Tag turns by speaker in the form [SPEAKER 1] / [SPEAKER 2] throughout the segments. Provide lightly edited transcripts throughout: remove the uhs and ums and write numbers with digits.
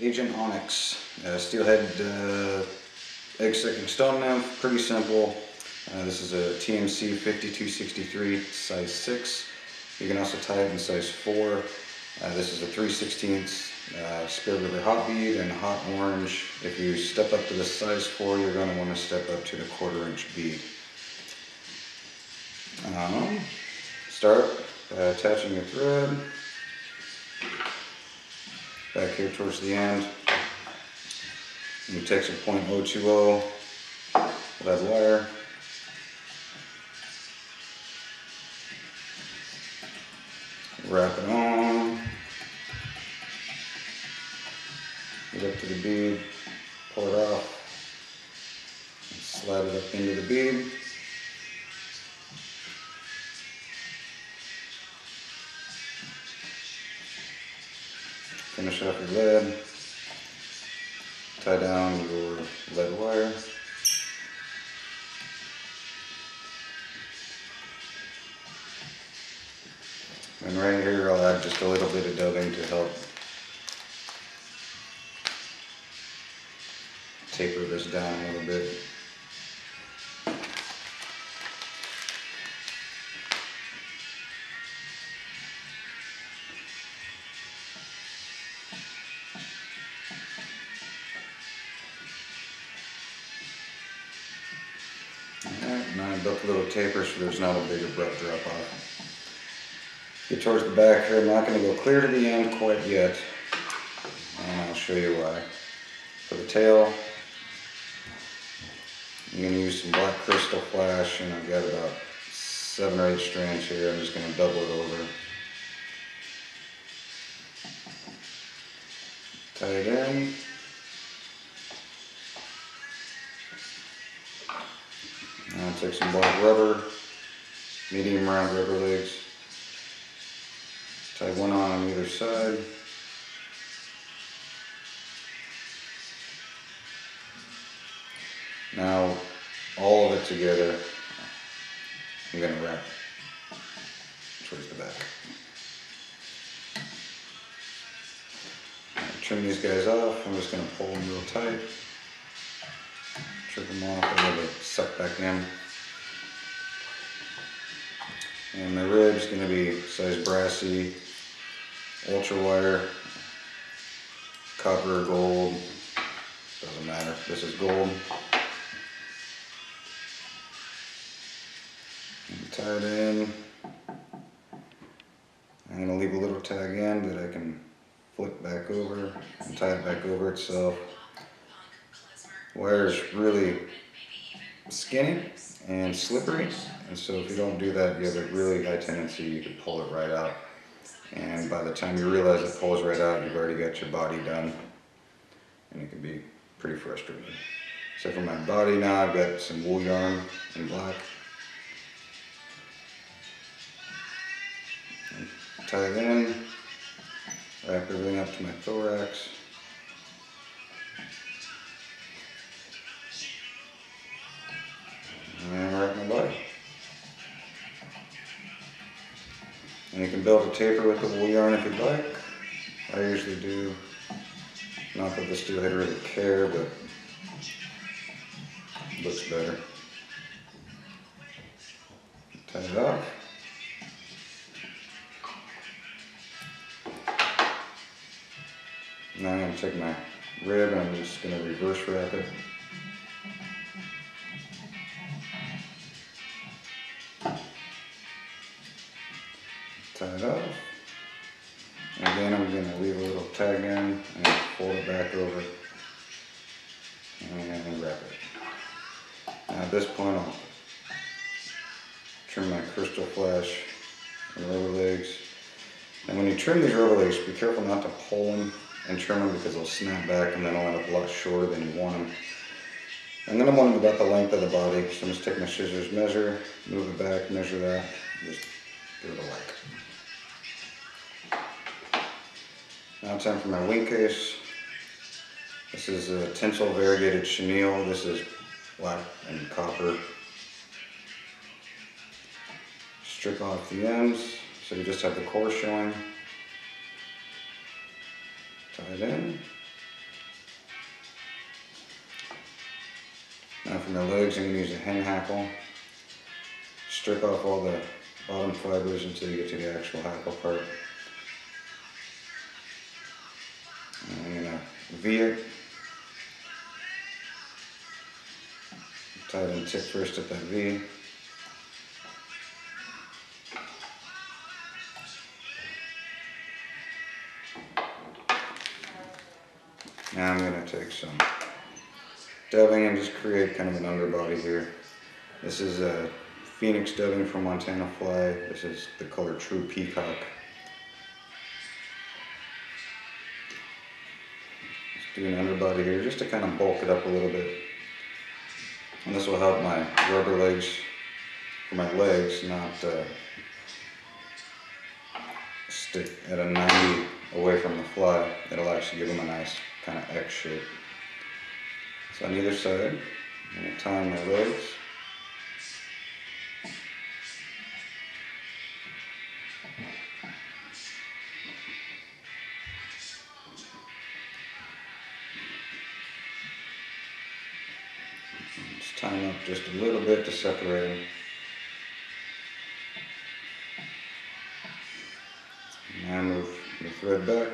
[SPEAKER 1] Agent Onyx, steelhead egg sucking stone nymph, pretty simple. This is a TMC 5263 size 6. You can also tie it in size 4. This is a 3/16 Spirit River hot bead and hot orange. If you step up to the size 4, you're going to want to step up to the 1/4 inch bead. Start by attaching your thread back here towards the end. You take some .020 lead wire, wrap it on, get up to the bead, pull it off, and slide it up into the bead. Finish off your lead, tie down your lead wire. And right here I'll add just a little bit of dubbing to help taper this down a little bit. Alright, now I built a little taper so there's not a big abrupt drop off. Get towards the back here. I'm not going to go clear to the end quite yet, and I'll show you why. For the tail, I'm going to use some black crystal flash, and I've got about 7 or 8 strands here. I'm just going to double it over. Tie it in. Now I'll take some black rubber, medium round rubber legs. Tie one on either side. Now all of it together, I'm going to wrap towards the back. Trim these guys off. I'm just going to pull them real tight. Trip them off and let it suck back in. And the rib's going to be size brassy, ultra wire, copper or gold, doesn't matter. This is gold. And tie it in. I'm going to leave a little tag end that I can flip back over and tie it back over itself. Wire is really skinny and slippery, and so if you don't do that, you have a really high tendency you could pull it right out. And by the time you realize it pulls right out, you've already got your body done, and it can be pretty frustrating. So for my body now, I've got some wool yarn in black. Tie it in, wrap everything up to my thorax. And wrap my body. And you can build a taper with the wool yarn if you'd like. I usually do. Not that the steelhead really care, but it looks better. Tie it off. Now I'm going to take my rib and I'm just going to reverse wrap it. Tie it off. And again, I'm going to leave a little tag in and fold it back over and wrap it. Now at this point, I'll trim my crystal flash and rubber legs. And when you trim these rubber legs, be careful not to pull them and trim them because they'll snap back and then they'll end up a lot shorter than you want them. I'm going to want them about the length of the body, so I'm just take my scissors, measure, move it back, measure that, just give it a whack. Now time for my wing case. This is a tinsel variegated chenille. This is black and copper. Strip off the ends so you just have the core showing. Tie it in. Now for my legs, I'm going to use a hen hackle. Strip off all the bottom fibers until you get to the actual hackle part. And I'm going to V it. Tie it in tip first at that V. Now I'm going to take some dubbing and just create kind of an underbody here. This is a Phoenix dubbing from Montana Fly. This is the color True Peacock. Just do an underbody here just to kind of bulk it up a little bit. And this will help my rubber legs, for my legs, not stick at a 90 away from the fly. It'll actually give them a nice kind of X shape. So on either side, I'm going to tie my legs. Just tie them up just a little bit to separate them. Now move the thread back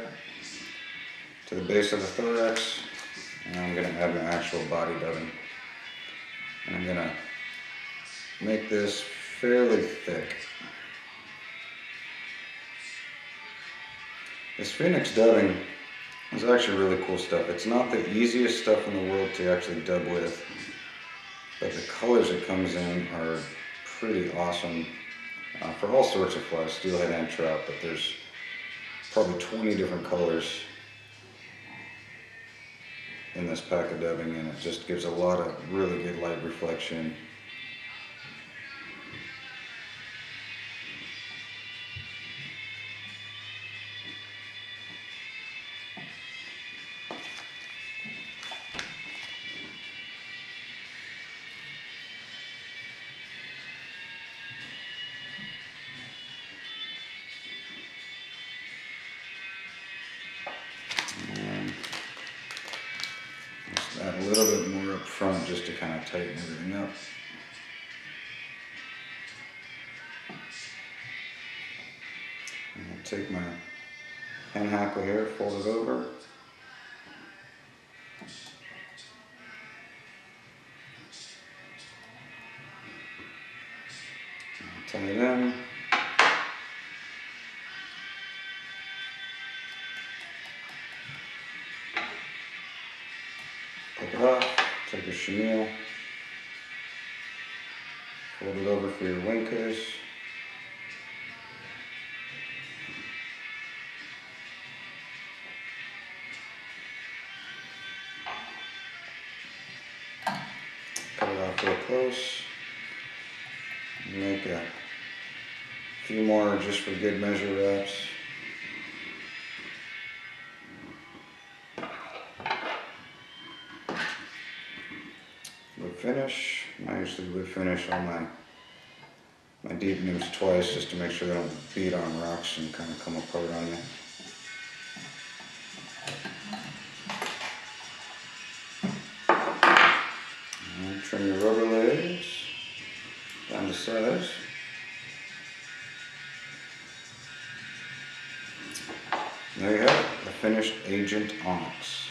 [SPEAKER 1] to the base of the thorax, and I'm going to add my actual body dubbing. And I'm going to make this fairly thick. This Phoenix dubbing is actually really cool stuff. It's not the easiest stuff in the world to actually dub with, but the colors it comes in are pretty awesome for all sorts of flies, steelhead and trout, but there's probably 20 different colors in this pack of dubbing, and it just gives a lot of really good light reflection. Add a little bit more up front just to kind of tighten everything up. I'll take my hen hackle here, fold it over. Tie it in. Take it off, take your chenille, fold it over for your wing case. Cut it off real close. Make a few more just for good measure wraps. Wood finish. I usually wood finish all my deep noots twice just to make sure they don't beat on rocks and kind of come apart on you. And trim your rubber legs down to size. There you have it, the finished Agent Onyx.